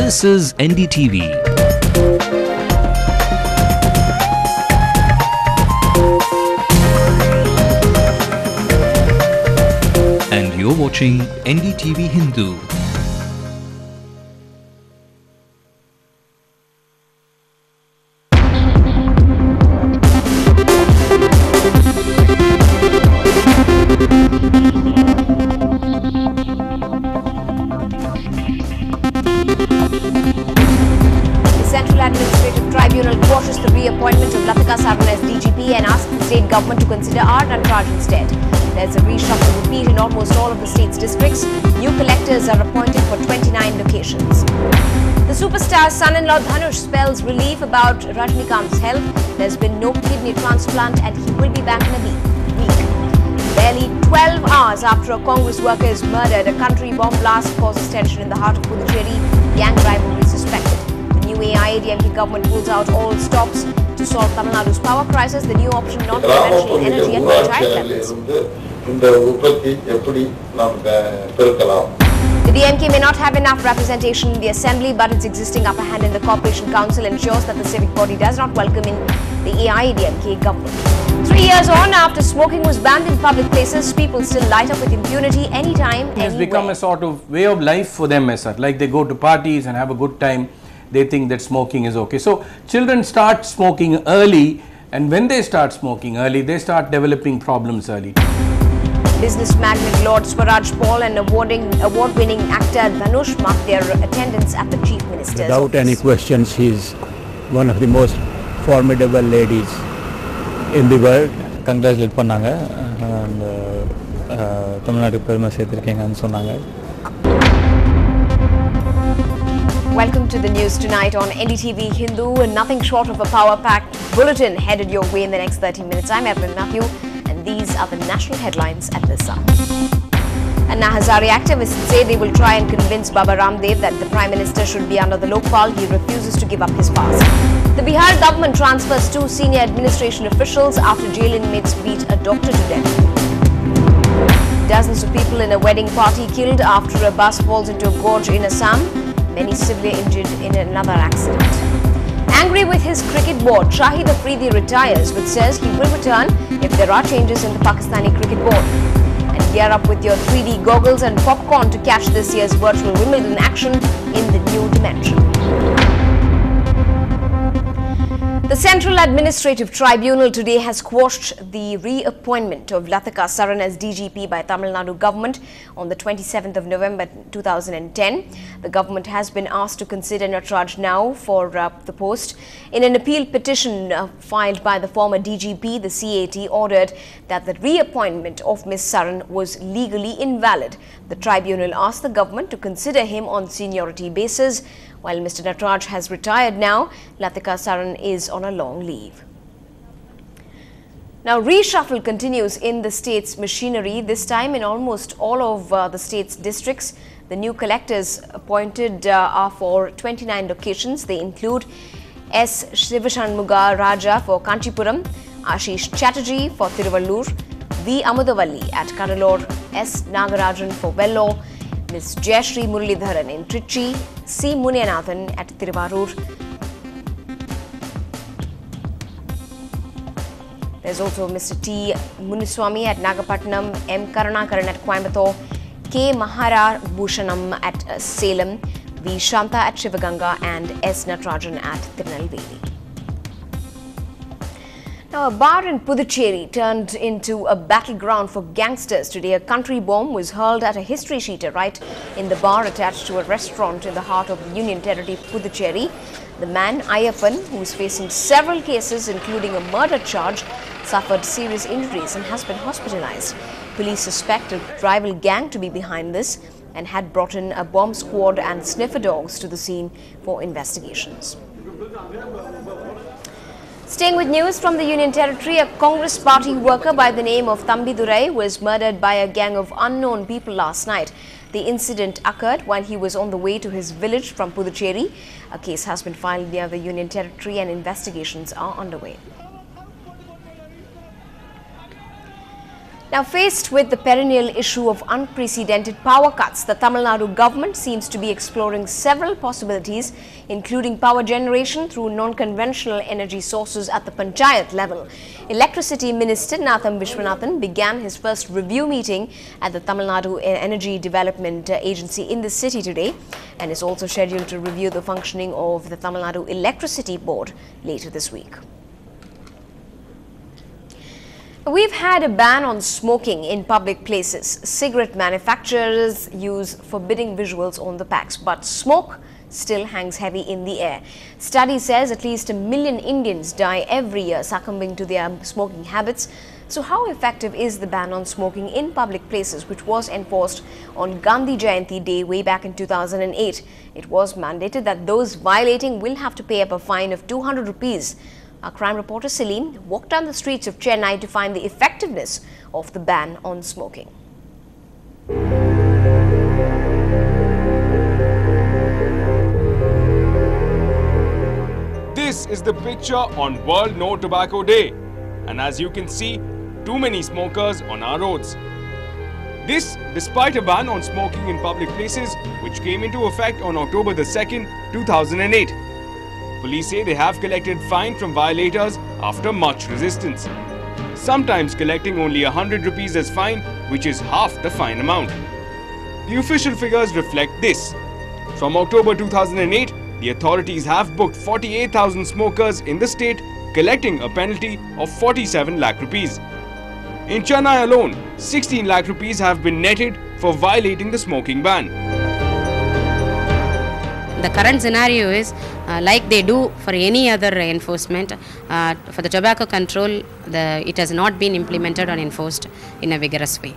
This is NDTV. And you're watching NDTV Hindu. Administrative Tribunal quashes the reappointment of as DGP and asks the state government to consider R. Nataraj instead. There's a reshuffle repeat in almost all of the state's districts. New collectors are appointed for 29 locations. The superstar's son-in-law Dhanush spells relief about Rajnikant's health. There's been no kidney transplant and he will be back in a week. Barely 12 hours after a Congress worker is murdered, a country bomb blast causes tension in the heart of Puducherry. Gang rivalry suspected. The new AIADMK government pulls out all stops to solve Tamil Nadu's power crisis. The new option not conventional energy at panchayat levels. The DMK may not have enough representation in the assembly, but its existing upper hand in the Corporation Council ensures that the civic body does not welcome in the AIADMK government. 3 years on, after smoking was banned in public places, people still light up with impunity anytime, anywhere. It has become a sort of way of life for them, sir. Like they go to parties and have a good time. They think that smoking is okay. So children start smoking early, and when they start smoking early, they start developing problems early. Business magnate Lord Swaraj Paul and award-winning actor Dhanush marked their attendance at the Chief Minister's Without office. any question, she is one of the most formidable ladies in the world. Congratulate பண்ணாங்க and தமிழ்நாட்டுக்கு பெருமை சேர்த்திருக்கீங்கன்னு சொன்னாங்க. Welcome to the news tonight on NDTV Hindu. Nothing short of a power-packed bulletin headed your way in the next 30 minutes. I'm Evelyn Matthew, and these are the national headlines at this hour. Anna Hazare activists say they will try and convince Baba Ramdev that the Prime Minister should be under the Lokpal. He refuses to give up his pass. The Bihar government transfers 2 senior administration officials after jail inmates beat a doctor to death. Dozens of people in a wedding party killed after a bus falls into a gorge in Assam. Many severely injured in another accident. Angry with his cricket board, Shahid Afridi retires but says he will return if there are changes in the Pakistani cricket board. And gear up with your 3D goggles and popcorn to catch this year's virtual Wimbledon action in the new dimension. The Central Administrative Tribunal today has quashed the reappointment of Latika Saran as DGP by Tamil Nadu government on the 27th of November 2010. The government has been asked to consider Nataraj now for the post. In an appeal petition filed by the former DGP, the CAT ordered that the reappointment of Ms. Saran was legally invalid. The tribunal asked the government to consider him on seniority basis. While Mr. Nataraj has retired now, Latika Saran is on a long leave. Now, reshuffle continues in the state's machinery, this time in almost all of the state's districts. The new collectors appointed are for 29 locations. They include S. Shivashanmuga Raja for Kanchipuram, Ashish Chatterjee for Tiruvallur, V. Amudavalli at Kadalur, S. Nagarajan for Vellore, Ms. Jayashree Muralidharan in Trichy, C. Munyanathan at Tiruvarur. There's also Mr. T. Muniswamy at Nagapattinam, M. Karunakaran at Coimbatore, K. Mahara Bhushanam at Salem, V. Shanta at Shivaganga and S. Natarajan at Tirunelveli. Now, a bar in Puducherry turned into a battleground for gangsters. Today, a country bomb was hurled at a history sheeter right in the bar attached to a restaurant in the heart of the Union Territory, Puducherry. The man, Ayappan, who is facing several cases, including a murder charge, suffered serious injuries and has been hospitalized. Police suspect a rival gang to be behind this and had brought in a bomb squad and sniffer dogs to the scene for investigations. Staying with news from the Union Territory, a Congress party worker by the name of Thambi Durai was murdered by a gang of unknown people last night. The incident occurred while he was on the way to his village from Puducherry. A case has been filed near the Union Territory and investigations are underway. Now, faced with the perennial issue of unprecedented power cuts, the Tamil Nadu government seems to be exploring several possibilities, including power generation through non-conventional energy sources at the panchayat level. Electricity Minister Natham Vishwanathan began his first review meeting at the Tamil Nadu Energy Development Agency in the city today and is also scheduled to review the functioning of the Tamil Nadu Electricity Board later this week. We've had a ban on smoking in public places. Cigarette manufacturers use forbidding visuals on the packs, but smoke still hangs heavy in the air. Study says at least 1 million Indians die every year succumbing to their smoking habits. So how effective is the ban on smoking in public places, which was enforced on Gandhi Jayanti Day way back in 2008? It was mandated that those violating will have to pay up a fine of 200 rupees. Our crime reporter Celine walked down the streets of Chennai to find the effectiveness of the ban on smoking. This is the picture on World No Tobacco Day, and as you can see, too many smokers on our roads. This despite a ban on smoking in public places which came into effect on October the 2nd, 2008. Police say they have collected fine from violators after much resistance, sometimes collecting only 100 rupees as fine, which is half the fine amount. The official figures reflect this. From October 2008, the authorities have booked 48,000 smokers in the state, collecting a penalty of 47 lakh rupees. In Chennai alone, 16 lakh rupees have been netted for violating the smoking ban. The current scenario is like they do for any other enforcement. For the tobacco control, it has not been implemented or enforced in a vigorous way.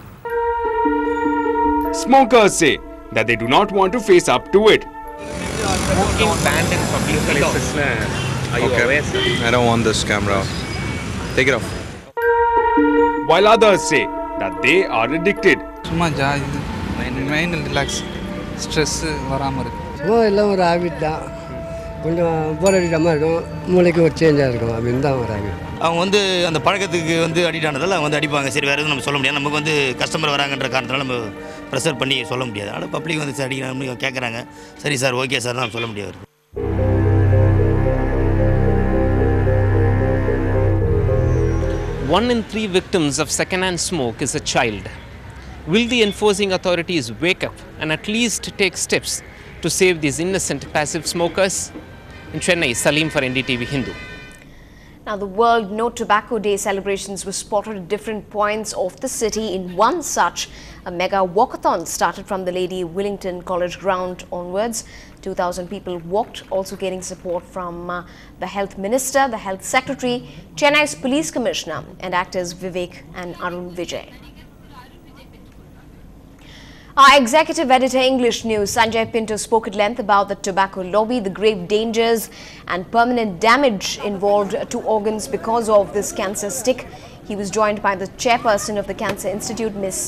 Smokers say that they do not want to face up to it. Smoking banned in public places. Are you aware, sir? I don't want this camera. Take it off. While others say that they are addicted. Mind relax, stress வராம இருக்கு. எல்லாம் ஒரு habit தான். கொஞ்சம் போர் அடிக்கிற மாதிரி இருக்கும், மூளைக்கு ஒரு சேஞ்சாக இருக்கும், அப்படின்னு தான் ஒரு ஹாபிட். அவங்க வந்து அந்த பழக்கத்துக்கு வந்து அடிக்ட் ஆனதால் அவங்க வந்து அடிப்பாங்க. சரி, வேறு எதுவும் நம்ம சொல்ல முடியாது. நமக்கு வந்து கஸ்டமர் வராங்கன்ற காரணத்தினால நம்ம ப்ரெஷர் பண்ணி சொல்ல முடியாது. ஆனால் பப்ளிக் வந்து அடிக்கிறாங்க, கேட்குறாங்க. சரி சார், ஓகே சார், நம்ம சொல்ல முடியாது. 1 in 3 victims of second-hand smoke is a child. Will the enforcing authorities wake up and at least take steps to save these innocent passive smokers? In Chennai, Salim for NDTV Hindu. Now, the World No Tobacco Day celebrations were spotted at different points of the city. In one such, a mega walkathon started from the Lady Willington College ground onwards. 2,000 people walked, also getting support from the Health Minister, the Health Secretary, Chennai's Police Commissioner and actors Vivek and Arun Vijay. Our executive editor, English News, Sanjay Pinto, spoke at length about the tobacco lobby, the grave dangers and permanent damage involved to organs because of this cancer stick. He was joined by the chairperson of the Cancer Institute, Ms.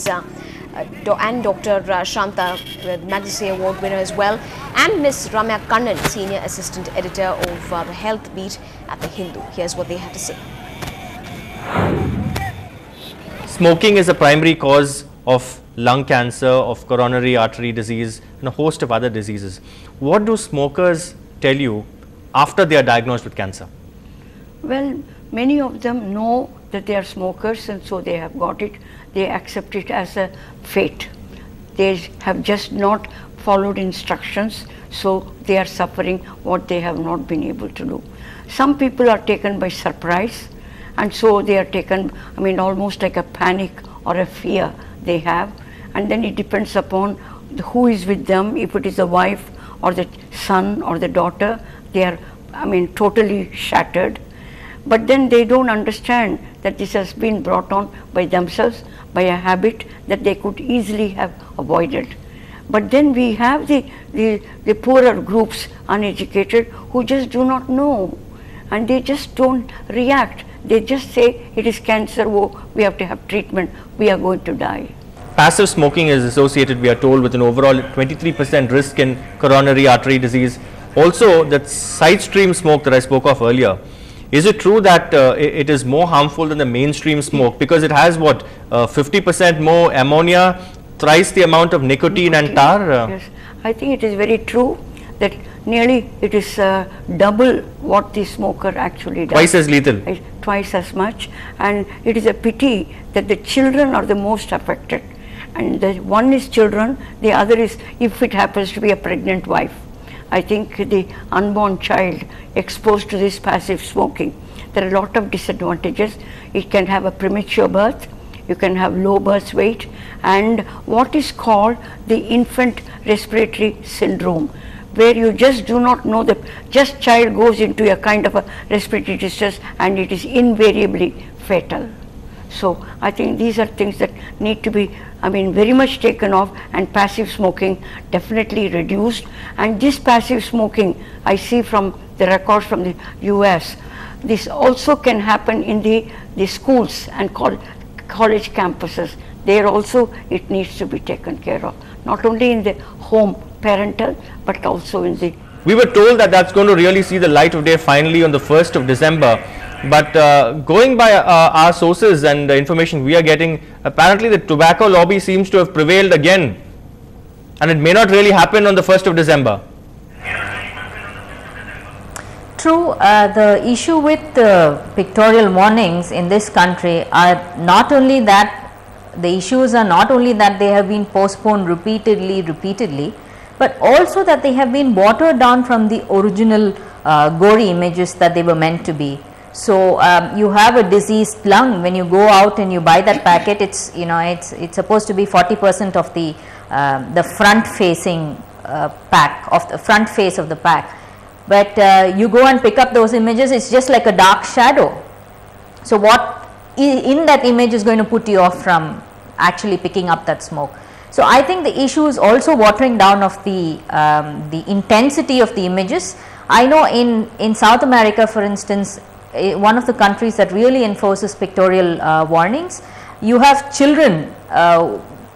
and Dr. Shanta, Magsaysay Award winner as well, and Ms. Ramya Kannan, senior assistant editor of the health beat at the Hindu. Here's what they had to say. Smoking is a primary cause of lung cancer, of coronary artery disease and a host of other diseases. What do smokers tell you after they are diagnosed with cancer? Well, many of them know that they are smokers and so they have got it. They accept it as a fate. They have just not followed instructions, so they are suffering what they have not been able to do. Some people are taken by surprise and so they are taken, almost like a panic or a fear they have, and then it depends upon who is with them. If it is the wife or the son or the daughter, they are totally shattered. But then they don't understand that this has been brought on by themselves, by a habit that they could easily have avoided. But then we have the poorer groups, uneducated, who just do not know and they just don't react. They just say it is cancer, oh, we have to have treatment, we are going to die. Passive smoking is associated, we are told, with an overall 23% risk in coronary artery disease. Also, that side stream smoke that I spoke of earlier Is it true that it is more harmful than the mainstream smoke because it has what 50% more ammonia, thrice the amount of nicotine and tar? Yes, I think it is very true that nearly it is double what the smoker actually does. Twice as lethal. Twice as much, and it is a pity that the children are the most affected. And the one is children, the other is if it happens to be a pregnant wife. I think the unborn child exposed to this passive smoking, there are a lot of disadvantages. It can have a premature birth, you can have low birth weight, and what is called the infant respiratory syndrome, where you just do not know that just child goes into a kind of a respiratory distress and it is invariably fatal. So I think these are things that need to be, very much taken off, and passive smoking definitely reduced. And this passive smoking, I see from the records from the US, this also can happen in the schools and college campuses. There also it needs to be taken care of, not only in the home parental, but also in the... We were told that that's going to really see the light of day finally on the 1st of December. But going by our sources and the information we are getting, apparently the tobacco lobby seems to have prevailed again, and it may not really happen on the 1st of December. True, the issue with pictorial warnings in this country are not only that, the issues are not only that they have been postponed repeatedly, but also that they have been watered down from the original gory images that they were meant to be. So you have a diseased lung when you go out and you buy that packet. It's it's supposed to be 40% of the front facing pack, of the front face of the pack, but you go and pick up those images, it's just like a dark shadow. So what in that image is going to put you off from actually picking up that smoke? So I think the issue is also watering down of the intensity of the images. I know in South America, for instance, one of the countries that really enforces pictorial warnings, you have children,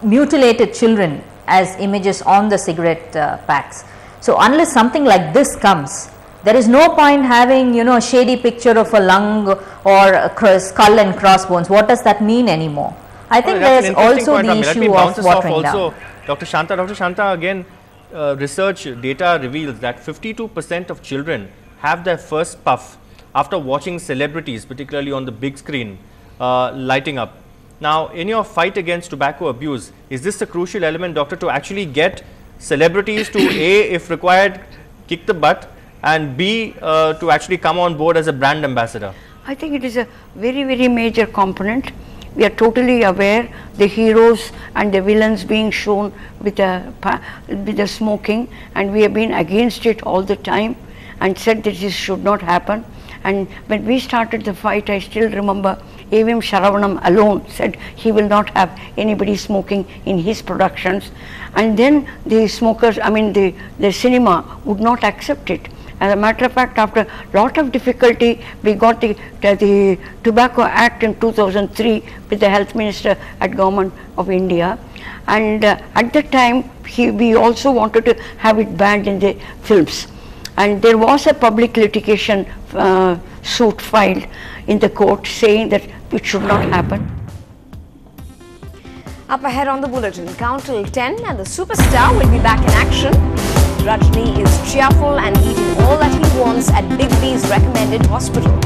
mutilated children as images on the cigarette packs. So unless something like this comes, there is no point having a shady picture of a lung or a skull and crossbones. What does that mean anymore? I think there is also the issue of watering down. Dr. Shanta, again, research data reveals that 52% of children have their first puff after watching celebrities, particularly on the big screen, lighting up. Now, in your fight against tobacco abuse, is this a crucial element, doctor, to actually get celebrities to A, if required, kick the butt, and B, to actually come on board as a brand ambassador? I think it is a very, very major component. We are totally aware the heroes and the villains being shown with the smoking, and we have been against it all the time and said that this should not happen. And when we started the fight, I still remember A.V.M. Saravanan alone said he will not have anybody smoking in his productions. And then the smokers, the cinema would not accept it. As a matter of fact, after a lot of difficulty, we got the Tobacco Act in 2003 with the Health Minister at Government of India. And at that time, we also wanted to have it banned in the films. And there was a public litigation suit filed in the court saying that it should not happen. Up ahead on the bulletin, count till 10 and the superstar will be back in action. Rajni is cheerful and eating all that he wants at Big B's recommended hospital.